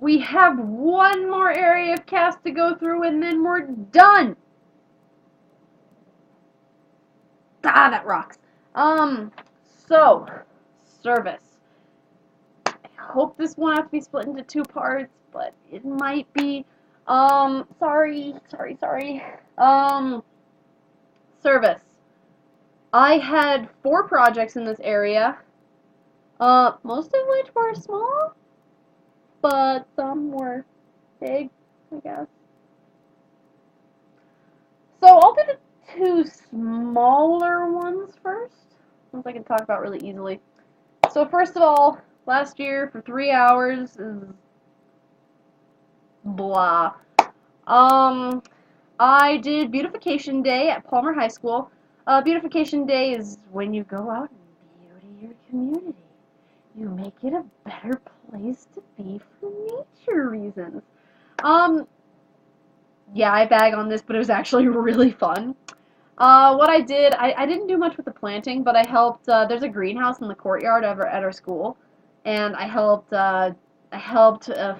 We have one more area of CAS to go through, and then we're done. Ah, that rocks. So, service. I hope this won't have to be split into two parts, but it might be. Sorry. Service. I had 4 projects in this area, most of which were small, but some were big, I guess. So I'll do the 2 smaller ones first, ones I can talk about really easily. So first of all, last year for 3 hours is blah. I did Beautification Day at Palmer High School. Beautification Day is when you go out and beauty your community. You make it a better place to be for nature reasons. Yeah, I bag on this, but it was actually really fun. What I did, I didn't do much with the planting, but I helped, there's a greenhouse in the courtyard over at our school, and I helped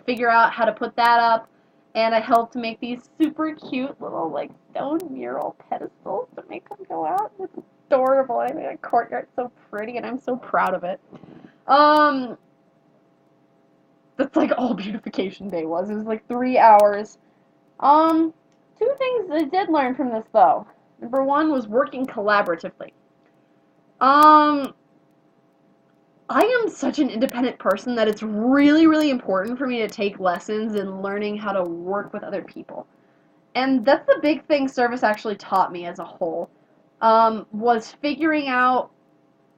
figure out how to put that up, and I helped make these super cute little, like, stone mural pedestals to make them go out. It's adorable. I made a courtyard so pretty, and I'm so proud of it. Um, that's like all Beautification Day was. It was like 3 hours. Um, 2 things I did learn from this, though. Number 1 was working collaboratively. I am such an independent person that it's really, really important for me to take lessons in learning how to work with other people. And that's the big thing service actually taught me as a whole, was figuring out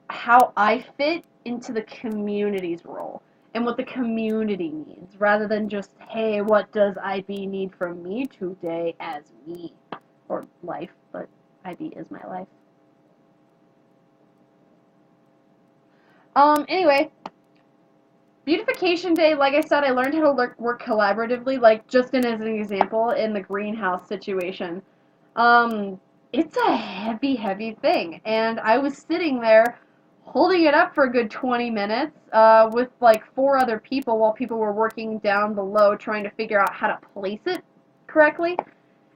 how I fit into the community's role and what the community needs, rather than just, hey, what does IB need from me today as me? Or life, but IB is my life. Anyway, Beautification Day, like I said, I learned how to work collaboratively, like, just as an example, in the greenhouse situation. It's a heavy, heavy thing, and I was sitting there holding it up for a good 20 minutes, with, like, 4 other people while people were working down below trying to figure out how to place it correctly,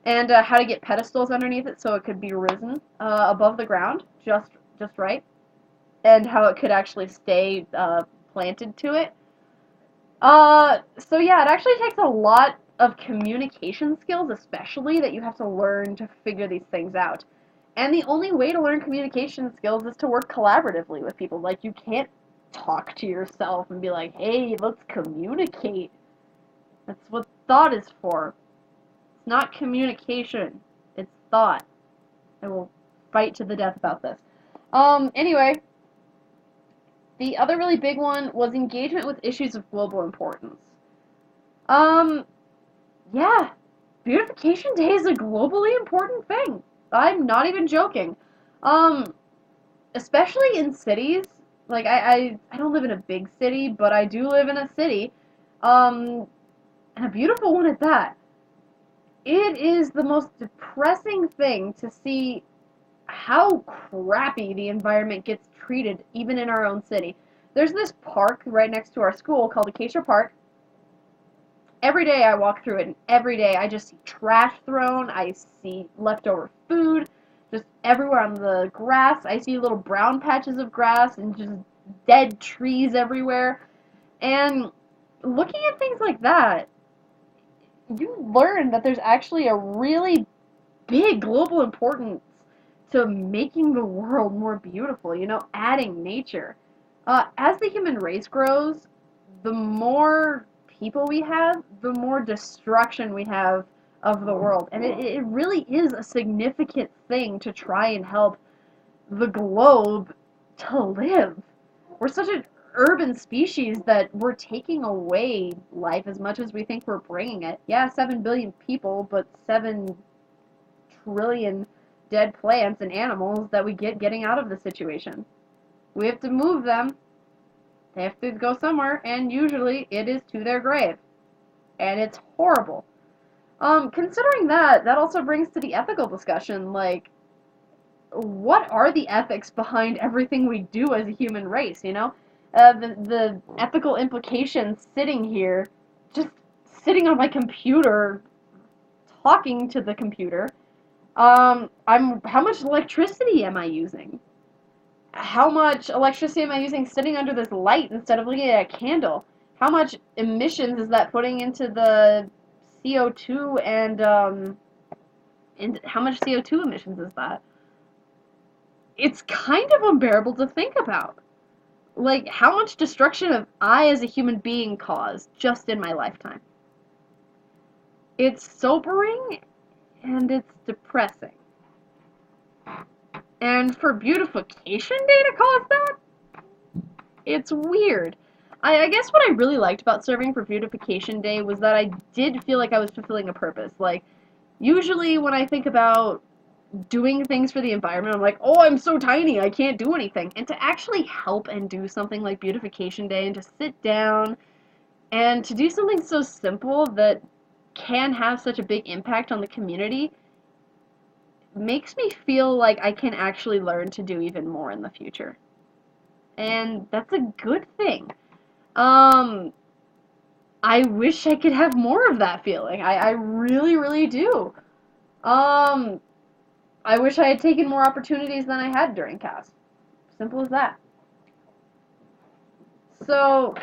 and how to get pedestals underneath it so it could be risen above the ground just right, and how it could actually stay planted to it. So yeah, it actually takes a lot of communication skills, especially, that you have to learn to figure these things out. And the only way to learn communication skills is to work collaboratively with people. Like, you can't talk to yourself and be like, hey, let's communicate. That's what thought is for. It's not communication. It's thought. I will fight to the death about this. Anyway, the other really big one was engagement with issues of global importance. Yeah, Beautification Day is a globally important thing. I'm not even joking. Um, Especially in cities. Like, I don't live in a big city, but I do live in a city. Um, and a beautiful one at that. It is the most depressing thing to see how crappy the environment gets treated, even in our own city. There's this park right next to our school called Acacia Park. Every day I walk through it, and every day I just see trash thrown, I see leftover food, just everywhere on the grass. I see little brown patches of grass and just dead trees everywhere. And looking at things like that, you learn that there's actually a really big global importance to making the world more beautiful, adding nature. As the human race grows, the more people we have, the more destruction we have of the world. And it really is a significant thing to try and help the globe to live. We're such an urban species that we're taking away life as much as we think we're bringing it. Yeah, 7 billion people, but 7 trillion dead plants and animals that we get getting out of the situation. We have to move them. They have to go somewhere, and usually it is to their grave. And it's horrible. Considering that also brings to the ethical discussion, like, what are the ethics behind everything we do as a human race, the ethical implications sitting here just sitting on my computer talking to the computer. How much electricity am I using? How much electricity am I using sitting under this light instead of looking at a candle? How much emissions is that putting into the CO2 and how much CO2 emissions is that? It's kind of unbearable to think about. Like, how much destruction have I as a human being caused just in my lifetime? It's sobering and it's depressing. And for beautification day to cause that? It's weird. I guess what I really liked about serving for beautification day was that I did feel like I was fulfilling a purpose. Like, usually when I think about doing things for the environment, I'm like, oh, I'm so tiny, I can't do anything. And to actually help and do something like beautification day and to sit down and to do something so simple that can have such a big impact on the community makes me feel like I can actually learn to do even more in the future. And that's a good thing. I wish I could have more of that feeling. I really, really do. Um, I wish I had taken more opportunities than I had during CAS. Simple as that. So,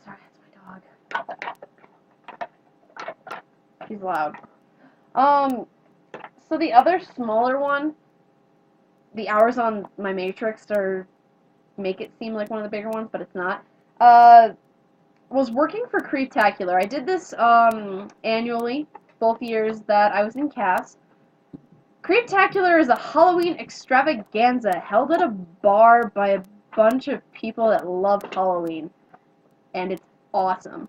sorry, that's my dog. He's loud. Um, so the other smaller one, the hours on my matrix make it seem like one of the bigger ones, but it's not. Was working for Creeptacular. I did this annually, both years that I was in CAS. Creeptacular is a Halloween extravaganza held at a bar by a bunch of people that love Halloween, and it's awesome.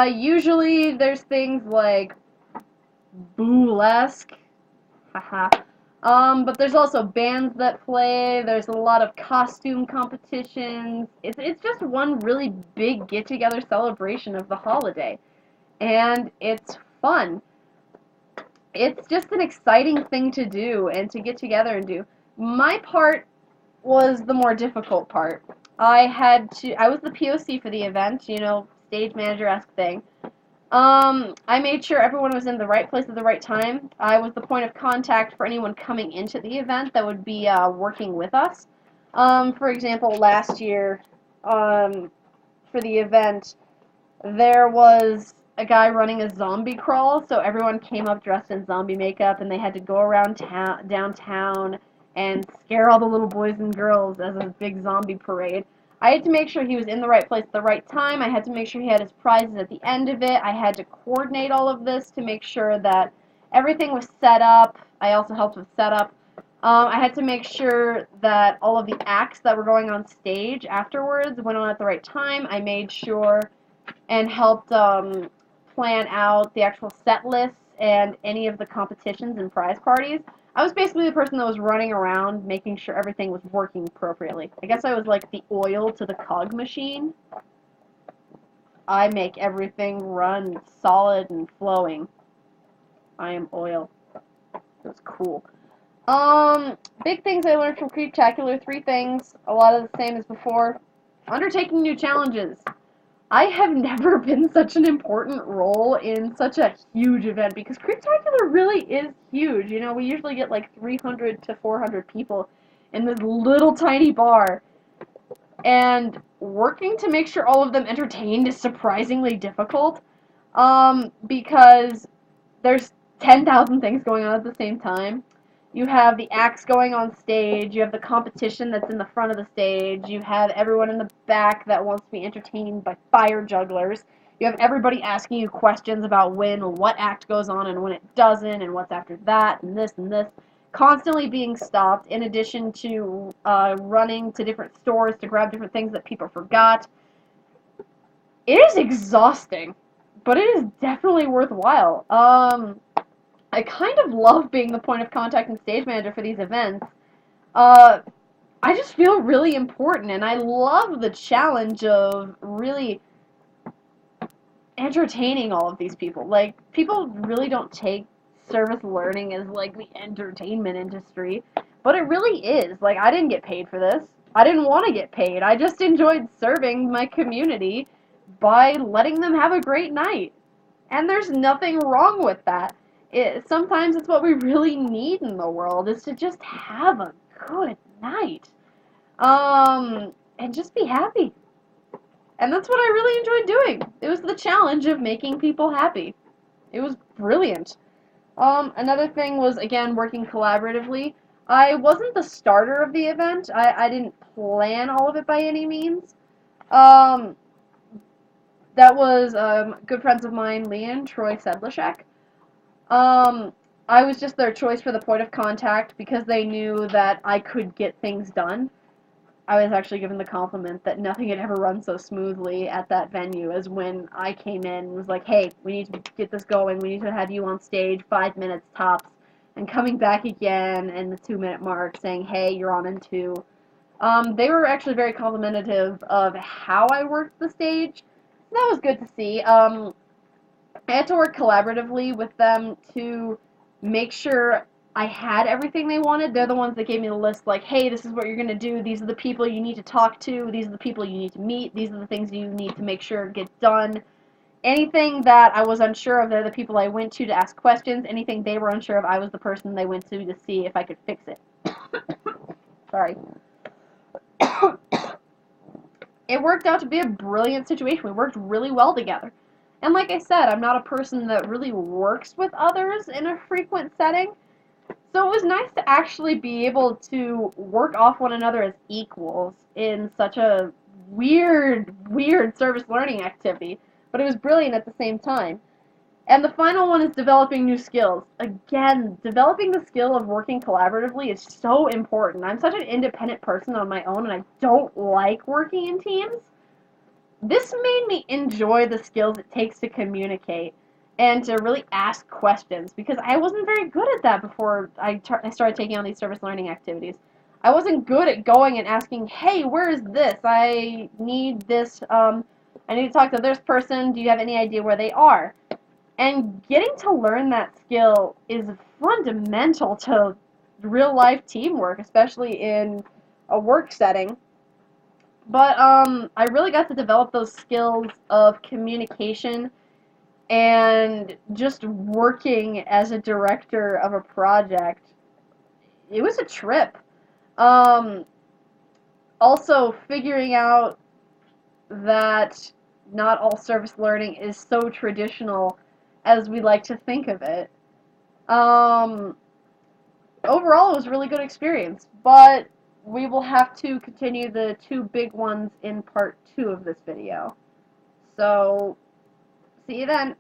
Usually there's things like Boo-lesque, haha. But there's also bands that play, there's a lot of costume competitions. It's just one really big get-together celebration of the holiday. And it's fun. It's just an exciting thing to do and to get together and do. My part was the more difficult part. I was the POC for the event, stage manager-esque thing. I made sure everyone was in the right place at the right time. I was the point of contact for anyone coming into the event that would be working with us. For example, last year, for the event, there was a guy running a zombie crawl, so everyone came up dressed in zombie makeup, and they had to go around downtown and scare all the little boys and girls as a big zombie parade. I had to make sure he was in the right place at the right time. I had to make sure he had his prizes at the end of it. I had to coordinate all of this to make sure that everything was set up. I also helped with setup. I had to make sure that all of the acts that were going on stage afterwards went on at the right time. I made sure and helped plan out the actual set lists and any of the competitions and prize parties. I was basically the person that was running around making sure everything was working appropriately. I guess I was like the oil to the cog machine. I make everything run solid and flowing. I am oil. That's cool. Big things I learned from Creeptacular, 3 things, a lot of the same as before. Undertaking new challenges. I have never been such an important role in such a huge event because Creeptacular really is huge. We usually get like 300 to 400 people in this little tiny bar, and working to make sure all of them entertained is surprisingly difficult because there's 10,000 things going on at the same time. You have the acts going on stage, you have the competition that's in the front of the stage, you have everyone in the back that wants to be entertained by fire jugglers, you have everybody asking you questions about what act goes on and when it doesn't, and what's after that, and this, constantly being stopped, in addition to running to different stores to grab different things that people forgot. It is exhausting, but it is definitely worthwhile. I kind of love being the point of contact and stage manager for these events. I just feel really important, and I love the challenge of really entertaining all of these people. Like, people really don't take service learning as, like, the entertainment industry, but it really is. Like, I didn't get paid for this. I didn't want to get paid. I just enjoyed serving my community, by letting them have a great night. And there's nothing wrong with that. Sometimes it's what we really need in the world, is to just have a good night. And just be happy. And that's what I really enjoyed doing. It was the challenge of making people happy. It was brilliant. Another thing was, again, working collaboratively. I wasn't the starter of the event. I didn't plan all of it by any means. Um, that was good friends of mine, Lee and Troy Sedlacek. Um, I was just their choice for the point of contact because they knew that I could get things done. I was actually given the compliment that nothing had ever run so smoothly at that venue as when I came in and was like, hey, we need to get this going, we need to have you on stage 5 minutes tops, and coming back again in the 2-minute mark saying, hey, you're on in 2. They were actually very complimentary of how I worked the stage. That was good to see. I had to work collaboratively with them to make sure I had everything they wanted. They're the ones that gave me the list, like, hey, this is what you're going to do, these are the people you need to talk to, these are the people you need to meet, these are the things you need to make sure get done. Anything that I was unsure of, they're the people I went to ask questions. Anything they were unsure of, I was the person they went to see if I could fix it. Sorry. It worked out to be a brilliant situation. We worked really well together. And like I said, I'm not a person that really works with others in a frequent setting. So it was nice to actually be able to work off one another as equals in such a weird service learning activity. But it was brilliant at the same time. And the final one is developing new skills. Again, developing the skill of working collaboratively is so important. I'm such an independent person on my own, and I don't like working in teams. This made me enjoy the skills it takes to communicate and to really ask questions, because I wasn't very good at that before I started taking on these service learning activities. I wasn't good at going and asking, hey, where is this? I need this, I need to talk to this person. Do you have any idea where they are? And getting to learn that skill is fundamental to real life teamwork, especially in a work setting. But I really got to develop those skills of communication and just working as a director of a project. It was a trip. Um, Also, figuring out that not all service learning is so traditional as we like to think of it. Um, Overall, it was a really good experience, but we will have to continue the 2 big ones in part 2 of this video. So, see you then.